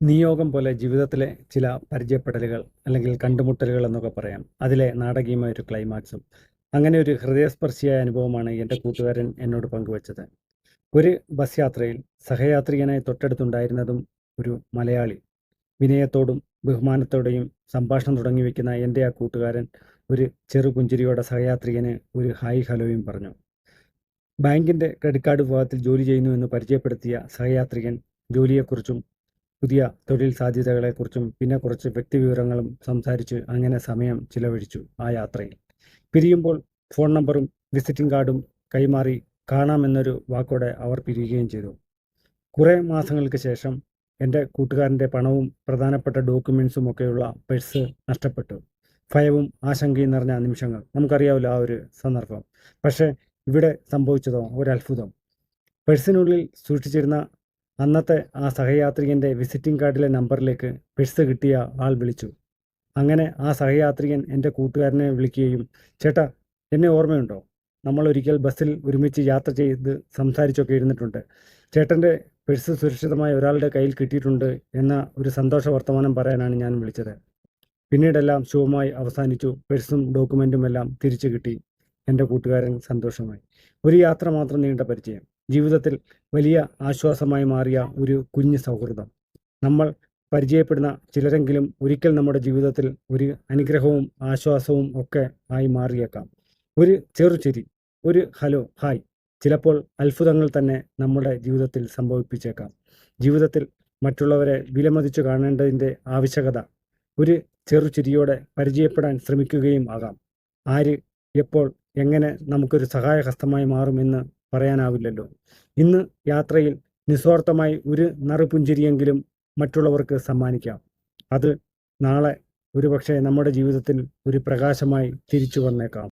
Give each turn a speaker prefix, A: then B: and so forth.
A: നിയോഗം പോലെ ജീവിതത്തിലെ ചില പരിചയപ്പെടലുകൾ അല്ലെങ്കിൽ കണ്ടുമുട്ടലുകൾ എന്നൊക്കെ പറയാം. അതിലെ നാടകീയമായ ഒരു ക്ലൈമാക്സും. അങ്ങനെ ഒരു ഹൃദയസ്പർശിയായ അനുഭവമാണ് എൻ്റെ കൂട്ടുകാരൻ എന്നോട് പങ്കുവച്ചത്. ഒരു ബസ് യാത്രയിൽ സഹയാത്രികനായി തൊട്ടടുത്തുണ്ടായിരുന്നതും ഒരു മലയാളി. വിനയത്തോടും ബഹുമാനത്തോടെയും സംഭാഷണം തുടങ്ങി വയ്ക്കുന്ന എൻ്റെ ആ കൂട്ടുകാരൻ ഒരു ചെറു പുഞ്ചിരിയോടെ സഹയാത്രികന് ഒരു ഹായ് ഹലോയും പറഞ്ഞു. ബാങ്കിൻ്റെ ക്രെഡിറ്റ് കാർഡ് വിഭാഗത്തിൽ ജോലി ചെയ്യുന്നു എന്ന് പരിചയപ്പെടുത്തിയ സഹയാത്രികൻ ജോലിയെക്കുറിച്ചും പുതിയ തൊഴിൽ സാധ്യതകളെക്കുറിച്ചും പിന്നെ കുറച്ച് വ്യക്തിവിവരങ്ങളും സംസാരിച്ച് അങ്ങനെ സമയം ചിലവഴിച്ചു ആ യാത്രയിൽ. പിരിയുമ്പോൾ ഫോൺ നമ്പറും വിസിറ്റിംഗ് കാർഡും കൈമാറി കാണാമെന്നൊരു വാക്കോടെ അവർ പിരിയുകയും ചെയ്തു. കുറേ മാസങ്ങൾക്ക് ശേഷം എൻ്റെ കൂട്ടുകാരൻ്റെ പണവും പ്രധാനപ്പെട്ട ഡോക്യുമെൻസും ഒക്കെയുള്ള പേഴ്സ് നഷ്ടപ്പെട്ടു. ഭയവും ആശങ്കയും നിറഞ്ഞ നിമിഷങ്ങൾ. നമുക്കറിയാമല്ലോ ആ ഒരു സന്ദർഭം. പക്ഷേ ഇവിടെ സംഭവിച്ചതോ ഒരത്ഭുതം. പേഴ്സിനുള്ളിൽ സൂക്ഷിച്ചിരുന്ന അന്നത്തെ ആ സഹയാത്രികൻ്റെ വിസിറ്റിംഗ് കാർഡിലെ നമ്പറിലേക്ക് പേഴ്സ് കിട്ടിയ ആൾ വിളിച്ചു. അങ്ങനെ ആ സഹയാത്രികൻ എൻ്റെ കൂട്ടുകാരനെ വിളിക്കുകയും, ചേട്ടാ എന്നെ ഓർമ്മയുണ്ടോ? നമ്മൾ ഒരിക്കൽ ബസ്സിൽ ഒരുമിച്ച് യാത്ര ചെയ്ത് സംസാരിച്ചൊക്കെ ഇരുന്നിട്ടുണ്ട്. ചേട്ടൻ്റെ പേഴ്സ് സുരക്ഷിതമായ ഒരാളുടെ കയ്യിൽ കിട്ടിയിട്ടുണ്ട് എന്ന ഒരു സന്തോഷ വർത്തമാനം പറയാനാണ് ഞാൻ വിളിച്ചത്. പിന്നീടെല്ലാം ശുഭമായി അവസാനിച്ചു. പേഴ്സും ഡോക്യുമെൻറ്റും എല്ലാം തിരിച്ചു കിട്ടി. എൻ്റെ കൂട്ടുകാരൻ സന്തോഷമായി. ഒരു യാത്ര മാത്രം നീണ്ട പരിചയം ജീവിതത്തിൽ വലിയ ആശ്വാസമായി മാറിയ ഒരു കുഞ്ഞു സൗഹൃദം. നമ്മൾ പരിചയപ്പെടുന്ന ചിലരെങ്കിലും ഒരിക്കൽ നമ്മുടെ ജീവിതത്തിൽ ഒരു അനുഗ്രഹവും ആശ്വാസവും ഒക്കെ ആയി മാറിയേക്കാം. ഒരു ചെറുചിരി, ഒരു ഹലോ ഹായ് ചിലപ്പോൾ അത്ഭുതങ്ങൾ തന്നെ നമ്മുടെ ജീവിതത്തിൽ സംഭവിപ്പിച്ചേക്കാം. ജീവിതത്തിൽ മറ്റുള്ളവരെ വിലമതിച്ചു കാണേണ്ടതിൻ്റെ ആവശ്യകത ഒരു ചെറുചിരിയോടെ പരിചയപ്പെടാൻ ശ്രമിക്കുകയും ആകാം. ആര് എപ്പോൾ എങ്ങനെ നമുക്കൊരു സഹായഹസ്തമായി മാറുമെന്ന് പറയാനാവില്ലല്ലോ. ഇന്ന് യാത്രയിൽ നിസ്വാർത്ഥമായി ഒരു നറുപുഞ്ചിരിയെങ്കിലും മറ്റുള്ളവർക്ക് സമ്മാനിക്കാം. അത് നാളെ ഒരുപക്ഷെ നമ്മുടെ ജീവിതത്തിൽ ഒരു പ്രകാശമായി തിരിച്ചു വന്നേക്കാം.